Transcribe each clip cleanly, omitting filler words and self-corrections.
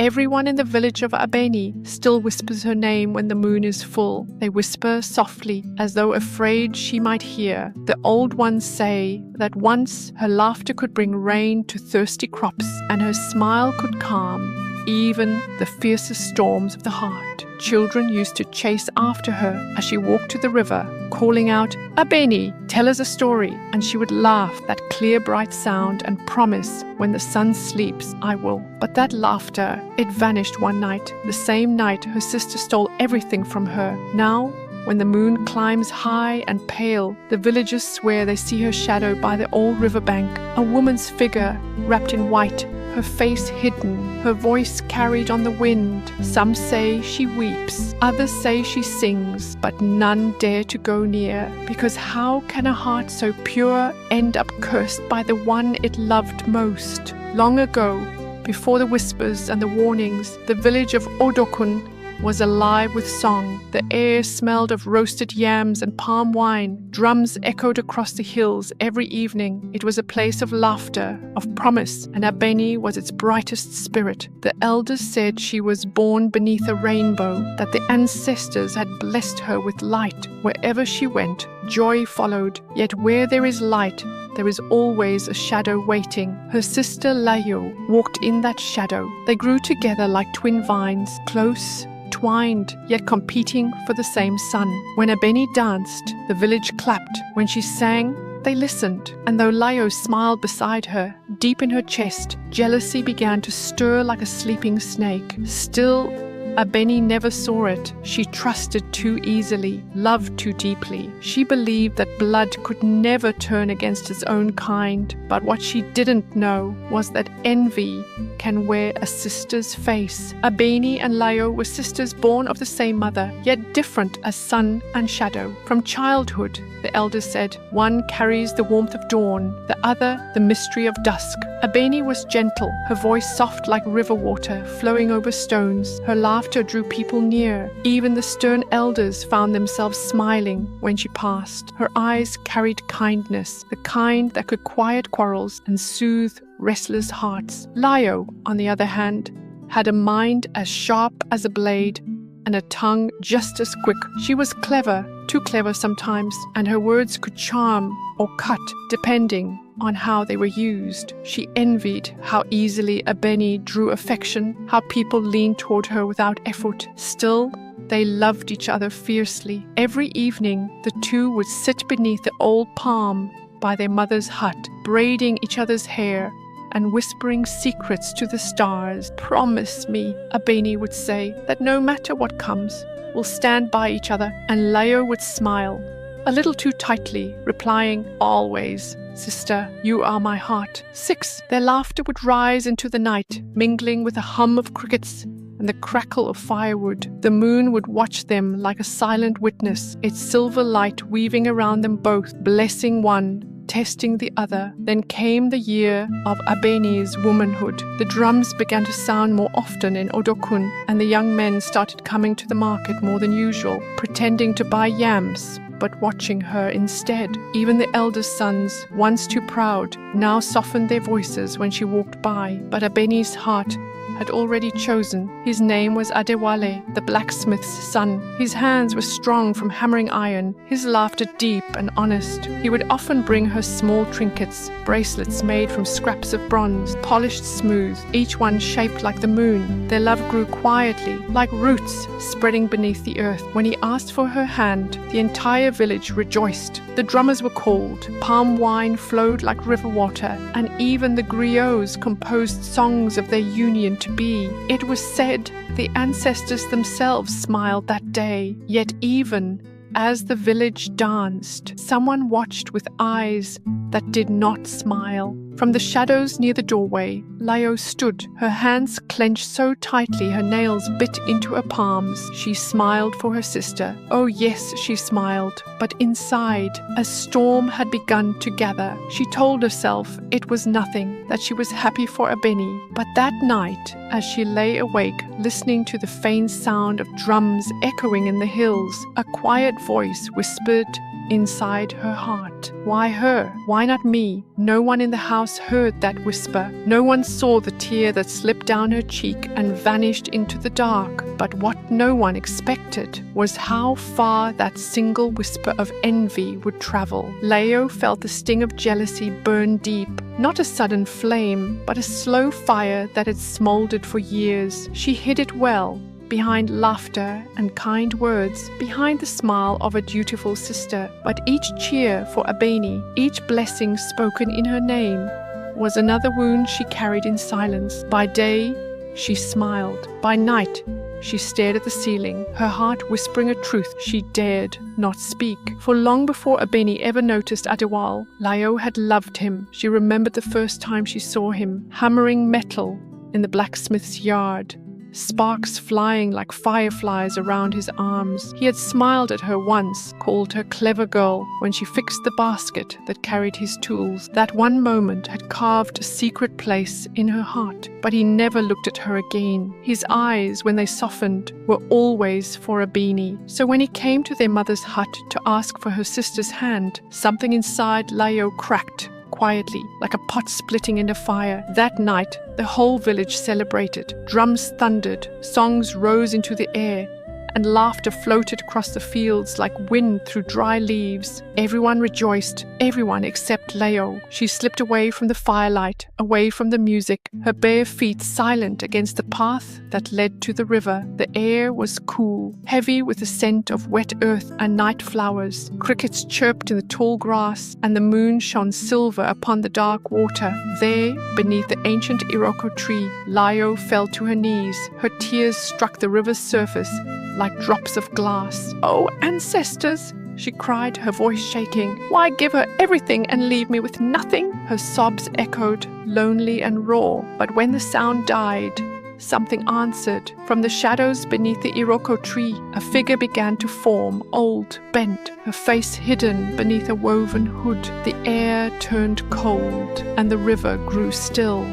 Everyone in the village of Abeni still whispers her name when the moon is full. They whisper softly, as though afraid she might hear. The old ones say that once her laughter could bring rain to thirsty crops, and her smile could calm even the fiercest storms of the heart. Children used to chase after her as she walked to the river, calling out, "Abeni, tell us a story," and she would laugh that clear bright sound and promise, "When the sun sleeps, I will." But that laughter, it vanished one night, the same night her sister stole everything from her. Now, when the moon climbs high and pale, the villagers swear they see her shadow by the old riverbank, a woman's figure wrapped in white, her face hidden, her voice carried on the wind. Some say she weeps, others say she sings, but none dare to go near, because how can a heart so pure end up cursed by the one it loved most? Long ago, before the whispers and the warnings, the village of Odòkun was alive with song. The air smelled of roasted yams and palm wine. Drums echoed across the hills every evening. It was a place of laughter, of promise, and Abeni was its brightest spirit. The elders said she was born beneath a rainbow, that the ancestors had blessed her with light. Wherever she went, joy followed. Yet where there is light, there is always a shadow waiting. Her sister Layo walked in that shadow. They grew together like twin vines, close, twined, yet competing for the same sun. When Abeni danced, the village clapped. When she sang, they listened. And though Layo smiled beside her, deep in her chest, jealousy began to stir like a sleeping snake. Still, Abeni never saw it. She trusted too easily, loved too deeply. She believed that blood could never turn against its own kind. But what she didn't know was that envy can wear a sister's face. Abeni and Layo were sisters born of the same mother, yet different as sun and shadow. From childhood, the elders said, one carries the warmth of dawn, the other the mystery of dusk. Abeni was gentle, her voice soft like river water flowing over stones. Her laughter drew people near. Even the stern elders found themselves smiling when she passed. Her eyes carried kindness, the kind that could quiet quarrels and soothe restless hearts. Layo, on the other hand, had a mind as sharp as a blade and a tongue just as quick. She was clever, too clever sometimes, and her words could charm or cut, depending on how they were used. She envied how easily Abeni drew affection, how people leaned toward her without effort. Still, they loved each other fiercely. Every evening, the two would sit beneath the old palm by their mother's hut, braiding each other's hair and whispering secrets to the stars. "Promise me," Abeni would say, "that no matter what comes, we'll stand by each other." And Layo would smile, a little too tightly, replying, "Always, sister, you are my heart." 6. Their laughter would rise into the night, mingling with the hum of crickets and the crackle of firewood. The moon would watch them like a silent witness, its silver light weaving around them both, blessing one, testing the other. Then came the year of Abeni's womanhood. The drums began to sound more often in Odòkun, and the young men started coming to the market more than usual, pretending to buy yams, but watching her instead. Even the eldest sons, once too proud, now softened their voices when she walked by. But Abeni's heart had already chosen. His name was Adewale, the blacksmith's son. His hands were strong from hammering iron, his laughter deep and honest. He would often bring her small trinkets, bracelets made from scraps of bronze, polished smooth, each one shaped like the moon. Their love grew quietly, like roots spreading beneath the earth. When he asked for her hand, the entire village rejoiced. The drummers were called, palm wine flowed like river water, and even the griots composed songs of their union to be. It was said the ancestors themselves smiled that day. Yet even as the village danced, someone watched with eyes that did not smile. From the shadows near the doorway, Layo stood, her hands clenched so tightly her nails bit into her palms. She smiled for her sister. Oh yes, she smiled. But inside, a storm had begun to gather. She told herself it was nothing, that she was happy for Abeni. But that night, as she lay awake, listening to the faint sound of drums echoing in the hills, a quiet voice whispered inside her heart. Why her? Why not me? No one in the house heard that whisper. No one saw the tear that slipped down her cheek and vanished into the dark. But what no one expected was how far that single whisper of envy would travel. Layo felt the sting of jealousy burn deep. Not a sudden flame, but a slow fire that had smoldered for years. She hid it well, behind laughter and kind words, behind the smile of a dutiful sister. But each cheer for Abeni, each blessing spoken in her name, was another wound she carried in silence. By day, she smiled. By night, she stared at the ceiling, her heart whispering a truth she dared not speak. For long before Abeni ever noticed Adewale, Layo had loved him. She remembered the first time she saw him, hammering metal in the blacksmith's yard, sparks flying like fireflies around his arms. He had smiled at her once, called her clever girl when she fixed the basket that carried his tools. That one moment had carved a secret place in her heart, but he never looked at her again. His eyes, when they softened, were always for Abeni. So when he came to their mother's hut to ask for her sister's hand, something inside Layo cracked quietly, like a pot splitting in a fire. That night, the whole village celebrated. Drums thundered, songs rose into the air, and laughter floated across the fields like wind through dry leaves. Everyone rejoiced, everyone except Layo. She slipped away from the firelight, away from the music, her bare feet silent against the path that led to the river. The air was cool, heavy with the scent of wet earth and night flowers. Crickets chirped in the tall grass, and the moon shone silver upon the dark water. There, beneath the ancient Iroko tree, Layo fell to her knees. Her tears struck the river's surface like drops of glass. "Oh, ancestors!" she cried, her voice shaking. "Why give her everything and leave me with nothing?" Her sobs echoed, lonely and raw. But when the sound died, something answered. From the shadows beneath the Iroko tree, a figure began to form, old, bent, her face hidden beneath a woven hood. The air turned cold, and the river grew still.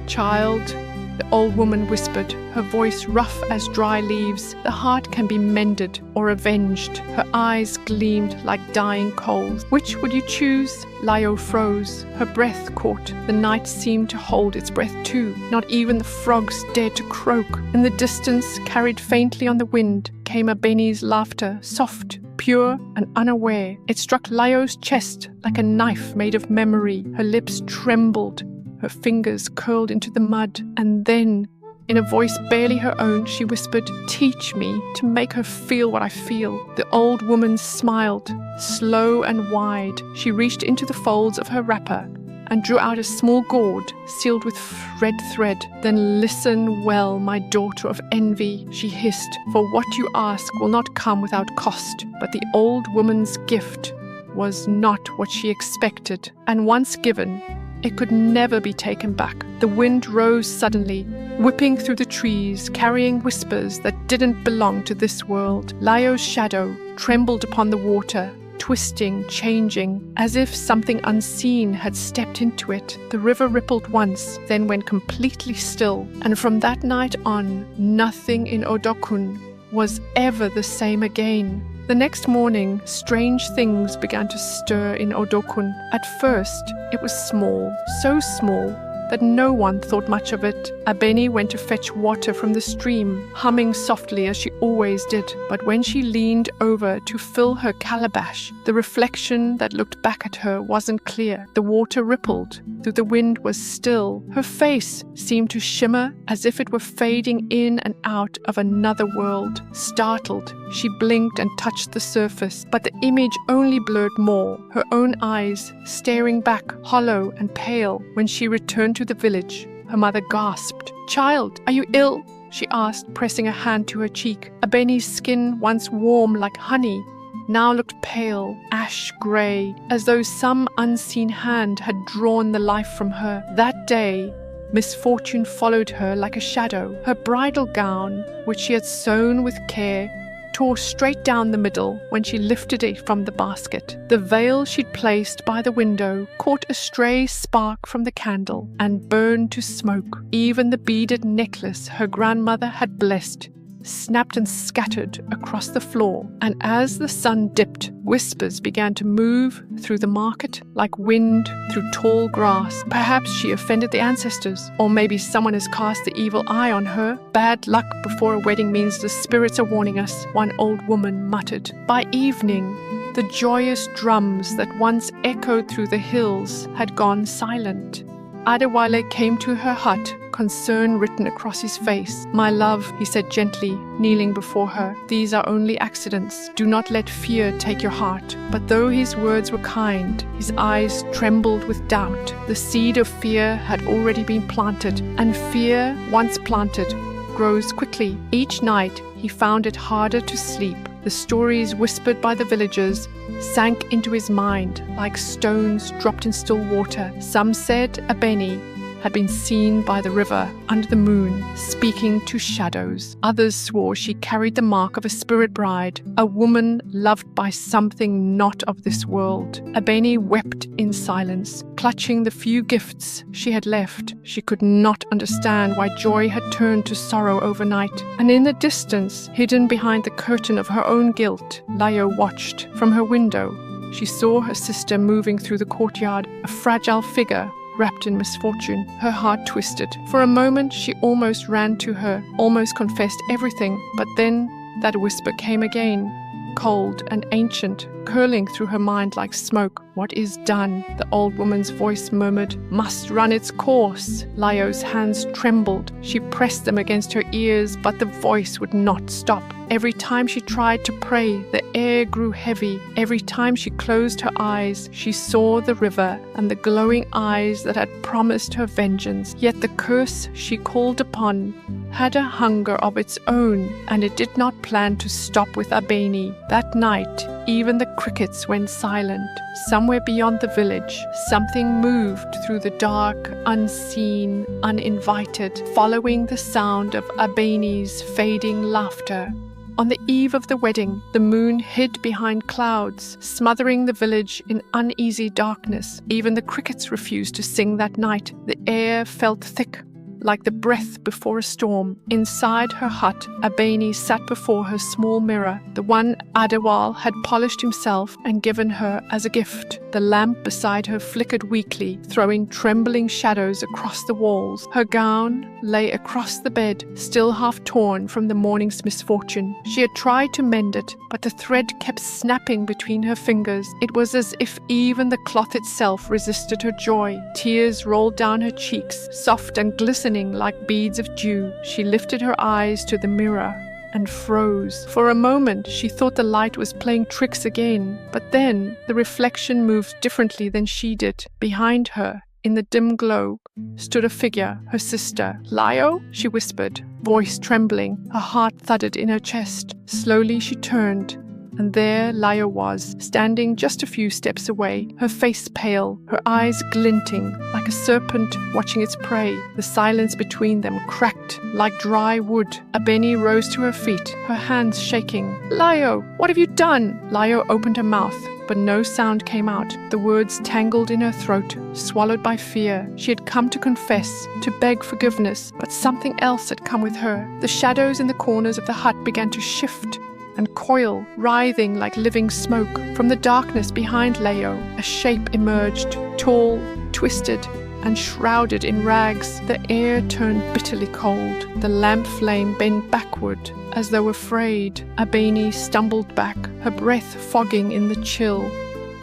"Child," the old woman whispered, her voice rough as dry leaves, "the heart can be mended or avenged." Her eyes gleamed like dying coals. "Which would you choose?" Layo froze. Her breath caught. The night seemed to hold its breath too. Not even the frogs dared to croak. In the distance, carried faintly on the wind, came Abeni's laughter, soft, pure and unaware. It struck Layo's chest like a knife made of memory. Her lips trembled. Her fingers curled into the mud, and then, in a voice barely her own, she whispered, "Teach me to make her feel what I feel." The old woman smiled, slow and wide. She reached into the folds of her wrapper and drew out a small gourd sealed with red thread. "Then listen well, my daughter of envy," she hissed, "for what you ask will not come without cost." But the old woman's gift was not what she expected, and once given, it could never be taken back. The wind rose suddenly, whipping through the trees, carrying whispers that didn't belong to this world. Layo's shadow trembled upon the water, twisting, changing, as if something unseen had stepped into it. The river rippled once, then went completely still, and from that night on, nothing in Odòkun was ever the same again. The next morning, strange things began to stir in Odòkun. At first, it was small, so small that no one thought much of it. Abeni went to fetch water from the stream, humming softly as she always did. But when she leaned over to fill her calabash, the reflection that looked back at her wasn't clear. The water rippled, though the wind was still. Her face seemed to shimmer as if it were fading in and out of another world. Startled, she blinked and touched the surface, but the image only blurred more, her own eyes staring back, hollow and pale. When she returned to the village, her mother gasped. "Child, are you ill?" she asked, pressing a hand to her cheek. Abeni's skin, once warm like honey, now looked pale, ash-grey, as though some unseen hand had drawn the life from her. That day, misfortune followed her like a shadow. Her bridal gown, which she had sewn with care, tore straight down the middle when she lifted it from the basket. The veil she'd placed by the window caught a stray spark from the candle and burned to smoke. Even the beaded necklace her grandmother had blessed snapped and scattered across the floor, and as the sun dipped, whispers began to move through the market like wind through tall grass. Perhaps she offended the ancestors, or maybe someone has cast the evil eye on her. Bad luck before a wedding means the spirits are warning us, one old woman muttered. By evening, the joyous drums that once echoed through the hills had gone silent. Adewale came to her hut, concern written across his face. "My love," he said gently, kneeling before her, "these are only accidents. Do not let fear take your heart." But though his words were kind, his eyes trembled with doubt. The seed of fear had already been planted, and fear, once planted, grows quickly. Each night he found it harder to sleep. The stories whispered by the villagers sank into his mind like stones dropped in still water. Some said Abeni had been seen by the river under the moon, speaking to shadows. Others swore she carried the mark of a spirit bride, a woman loved by something not of this world. Abeni wept in silence, clutching the few gifts she had left. She could not understand why joy had turned to sorrow overnight. And in the distance, hidden behind the curtain of her own guilt, Layo watched. From her window, she saw her sister moving through the courtyard, a fragile figure wrapped in misfortune. Her heart twisted. For a moment she almost ran to her, almost confessed everything, but then that whisper came again, cold and ancient, curling through her mind like smoke. "What is done?" the old woman's voice murmured. "Must run its course." Layo's hands trembled. She pressed them against her ears, but the voice would not stop. Every time she tried to pray, the air grew heavy. Every time she closed her eyes, she saw the river and the glowing eyes that had promised her vengeance. Yet the curse she called upon had a hunger of its own, and it did not plan to stop with Abeni. That night, even the crickets went silent. Somewhere beyond the village, something moved through the dark, unseen, uninvited, following the sound of Abeni's fading laughter. On the eve of the wedding, the moon hid behind clouds, smothering the village in uneasy darkness. Even the crickets refused to sing that night. The air felt thick, like the breath before a storm. Inside her hut, Abeni sat before her small mirror, the one Adewale had polished himself and given her as a gift. The lamp beside her flickered weakly, throwing trembling shadows across the walls. Her gown lay across the bed, still half torn from the morning's misfortune. She had tried to mend it, but the thread kept snapping between her fingers. It was as if even the cloth itself resisted her joy. Tears rolled down her cheeks, soft and glistening like beads of dew. She lifted her eyes to the mirror and froze. For a moment, she thought the light was playing tricks again, but then the reflection moved differently than she did. Behind her, in the dim glow, stood a figure, her sister. "Layo?" she whispered, voice trembling. Her heart thudded in her chest. Slowly she turned, and there Layo was, standing just a few steps away, her face pale, her eyes glinting like a serpent watching its prey. The silence between them cracked like dry wood. Abeni rose to her feet, her hands shaking. "Layo, what have you done?" Layo opened her mouth, but no sound came out. The words tangled in her throat, swallowed by fear. She had come to confess, to beg forgiveness, but something else had come with her. The shadows in the corners of the hut began to shift and coil, writhing like living smoke. From the darkness behind Layo, a shape emerged, tall, twisted, and shrouded in rags. The air turned bitterly cold. The lamp flame bent backward, as though afraid. Abeni stumbled back, her breath fogging in the chill.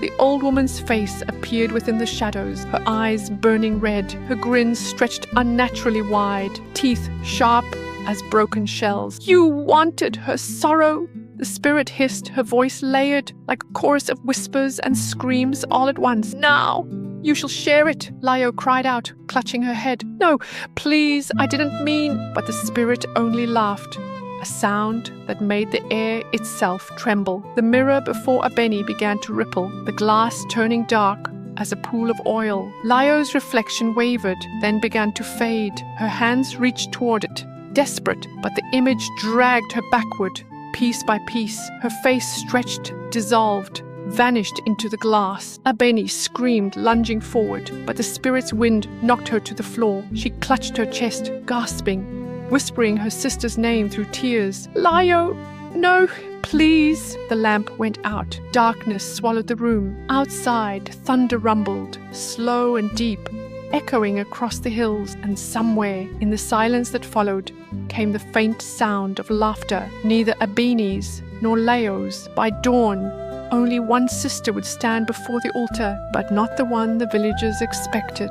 The old woman's face appeared within the shadows, her eyes burning red, her grin stretched unnaturally wide, teeth sharp as broken shells. "You wanted her sorrow?" The spirit hissed, her voice layered like a chorus of whispers and screams all at once. "Now you shall share it," Layo cried out, clutching her head. "No, please, I didn't mean..." But the spirit only laughed, a sound that made the air itself tremble. The mirror before Abeni began to ripple, the glass turning dark as a pool of oil. Layo's reflection wavered, then began to fade. Her hands reached toward it, desperate, but the image dragged her backward, piece by piece. Her face stretched, dissolved, vanished into the glass. Abeni screamed, lunging forward, but the spirit's wind knocked her to the floor. She clutched her chest, gasping. whispering her sister's name through tears. Layo, no, please. The lamp went out. Darkness swallowed the room. Outside, thunder rumbled, slow and deep, echoing across the hills, and somewhere in the silence that followed came the faint sound of laughter. Neither Abeni's nor Layo's. By dawn, only one sister would stand before the altar, but not the one the villagers expected.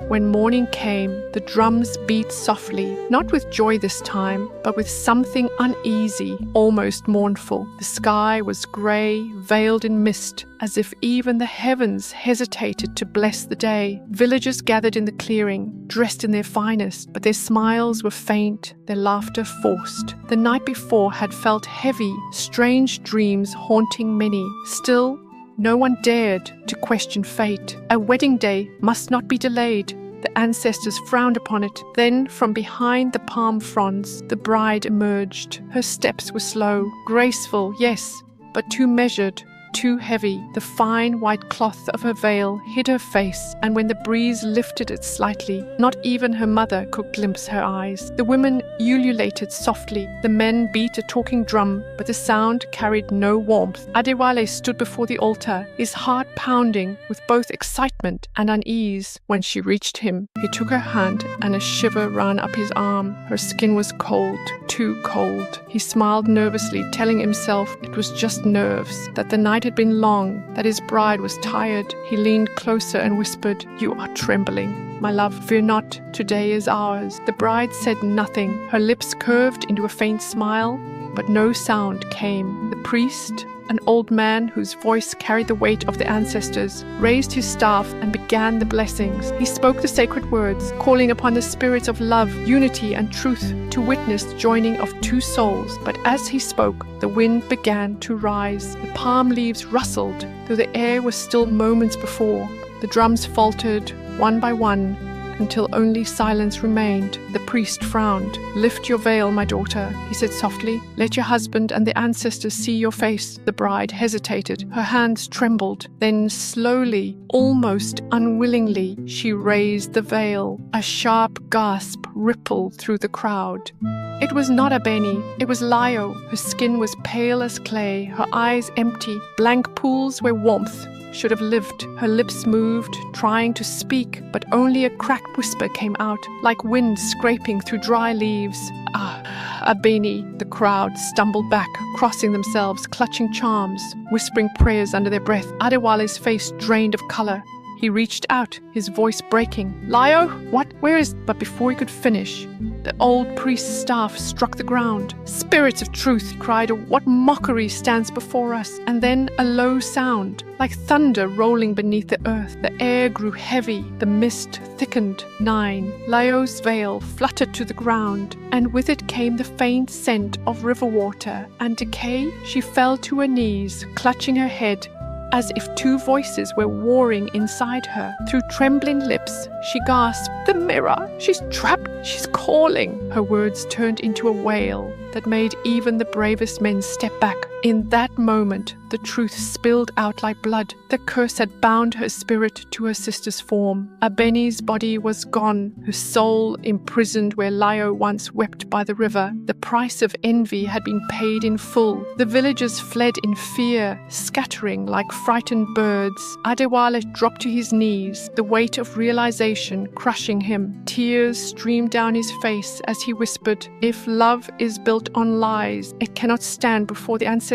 When morning came, the drums beat softly, not with joy this time, but with something uneasy, almost mournful. The sky was grey, veiled in mist, as if even the heavens hesitated to bless the day. Villagers gathered in the clearing, dressed in their finest, but their smiles were faint, their laughter forced. The night before had felt heavy, strange dreams haunting many. Still, no one dared to question fate. A wedding day must not be delayed. The ancestors frowned upon it. Then, from behind the palm fronds, the bride emerged. Her steps were slow, graceful, yes, but too measured, too heavy. The fine white cloth of her veil hid her face, and when the breeze lifted it slightly, not even her mother could glimpse her eyes. The women ululated softly. The men beat a talking drum, but the sound carried no warmth. Adewale stood before the altar, his heart pounding with both excitement and unease. When she reached him, he took her hand, and a shiver ran up his arm. Her skin was cold, too cold. He smiled nervously, telling himself it was just nerves, that the night had been long, that his bride was tired. He leaned closer and whispered, "You are trembling. My love, fear not, today is ours." The bride said nothing. Her lips curved into a faint smile, but no sound came. The priest, an old man whose voice carried the weight of the ancestors, raised his staff and began the blessings. He spoke the sacred words, calling upon the spirits of love, unity, and truth to witness the joining of two souls. But as he spoke, the wind began to rise. The palm leaves rustled, though the air was still moments before. The drums faltered, one by one, until only silence remained. The priest frowned. "Lift your veil, my daughter," he said softly. "Let your husband and the ancestors see your face." The bride hesitated. Her hands trembled. Then slowly, almost unwillingly, she raised the veil. A sharp gasp rippled through the crowd. It was not Abeni, it was Layo. Her skin was pale as clay, her eyes empty, blank pools where warmth should have lived. Her lips moved, trying to speak, but only a cracked whisper came out, like wind scraping through dry leaves. "Ah, Abeni." The crowd stumbled back, crossing themselves, clutching charms, whispering prayers under their breath. Adewale's face drained of color. He reached out, his voice breaking. "Layo, what? Where is—" But before he could finish, the old priest's staff struck the ground. "Spirits of truth," he cried, "what mockery stands before us?" And then a low sound, like thunder rolling beneath the earth. The air grew heavy, the mist thickened. 9. Layo's veil fluttered to the ground, and with it came the faint scent of river water and decay. She fell to her knees, clutching her head, as if two voices were warring inside her. Through trembling lips, she gasped, "The mirror! She's trapped! She's calling!" Her words turned into a wail that made even the bravest men step back. In that moment, the truth spilled out like blood. The curse had bound her spirit to her sister's form. Abeni's body was gone, her soul imprisoned where Layo once wept by the river. The price of envy had been paid in full. The villagers fled in fear, scattering like frightened birds. Adewale dropped to his knees, the weight of realization crushing him. Tears streamed down his face as he whispered, "If love is built on lies, it cannot stand before the ancestors."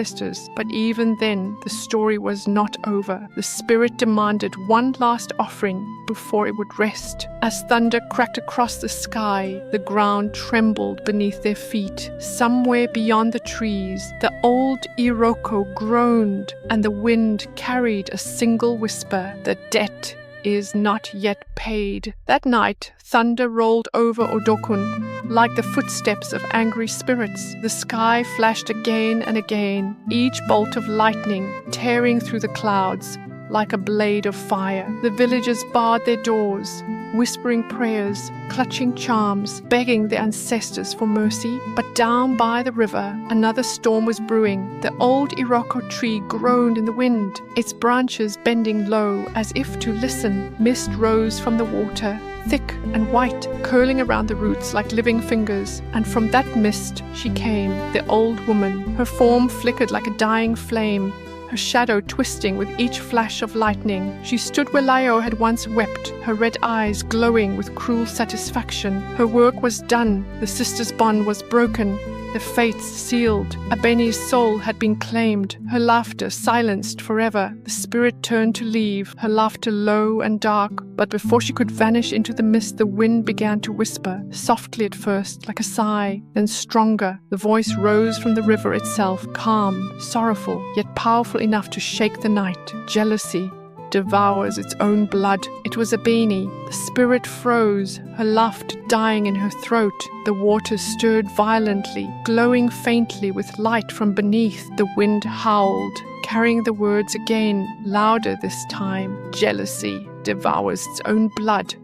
But even then, the story was not over. The spirit demanded one last offering before it would rest. As thunder cracked across the sky, the ground trembled beneath their feet. Somewhere beyond the trees, the old Iroko groaned, and the wind carried a single whisper, "The debt is not yet paid." That night, thunder rolled over Odòkun like the footsteps of angry spirits. The sky flashed again and again, each bolt of lightning tearing through the clouds like a blade of fire. The villagers barred their doors, whispering prayers, clutching charms, begging the ancestors for mercy. But down by the river, another storm was brewing. The old Iroko tree groaned in the wind, its branches bending low as if to listen. Mist rose from the water, thick and white, curling around the roots like living fingers. And from that mist she came, the old woman. Her form flickered like a dying flame, her shadow twisting with each flash of lightning. She stood where Layo had once wept, her red eyes glowing with cruel satisfaction. Her work was done, the sisters' bond was broken, the fates sealed. Abeni's soul had been claimed, her laughter silenced forever. The spirit turned to leave, her laughter low and dark. But before she could vanish into the mist, the wind began to whisper, softly at first, like a sigh, then stronger. The voice rose from the river itself, calm, sorrowful, yet powerful enough to shake the night. Jealousy devours its own blood. It was Abeni. The spirit froze, her laughter dying in her throat. The water stirred violently, glowing faintly with light from beneath. The wind howled, carrying the words again, louder this time. Jealousy devours its own blood.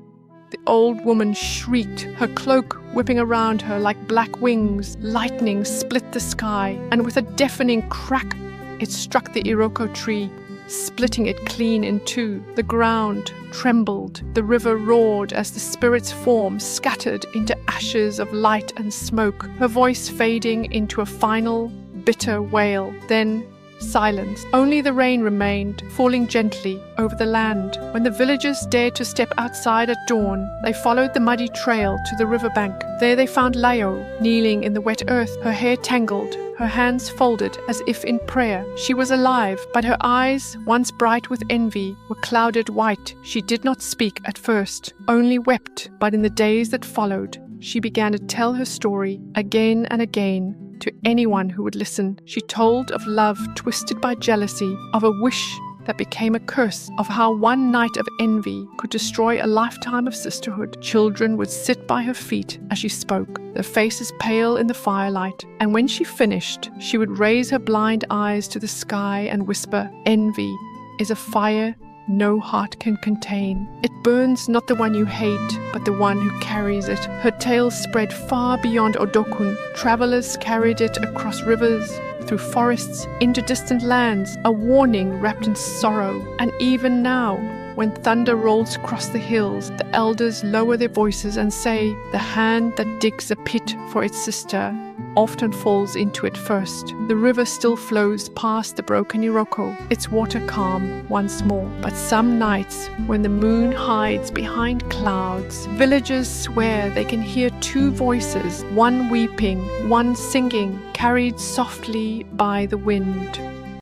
The old woman shrieked, her cloak whipping around her like black wings. Lightning split the sky, and with a deafening crack, it struck the Iroko tree, splitting it clean in two. The ground trembled, the river roared as the spirit's form scattered into ashes of light and smoke, her voice fading into a final, bitter wail. Then silence. Only the rain remained, falling gently over the land. When the villagers dared to step outside at dawn, they followed the muddy trail to the riverbank. There they found Layo, kneeling in the wet earth, her hair tangled, her hands folded as if in prayer. She was alive, but her eyes, once bright with envy, were clouded white. She did not speak at first, only wept, but in the days that followed, she began to tell her story again and again to anyone who would listen. She told of love twisted by jealousy, of a wish that became a curse, of how one night of envy could destroy a lifetime of sisterhood. Children would sit by her feet as she spoke, their faces pale in the firelight, and when she finished, she would raise her blind eyes to the sky and whisper, "Envy is a fire no heart can contain. It burns not the one you hate, but the one who carries it." Her tale spread far beyond Odòkun. Travelers carried it across rivers, through forests, into distant lands, a warning wrapped in sorrow. And even now, when thunder rolls across the hills, the elders lower their voices and say, "The hand that digs a pit for its sister often falls into it first." The river still flows past the broken Iroko, its water calm once more. But some nights, when the moon hides behind clouds, villagers swear they can hear two voices, one weeping, one singing, carried softly by the wind.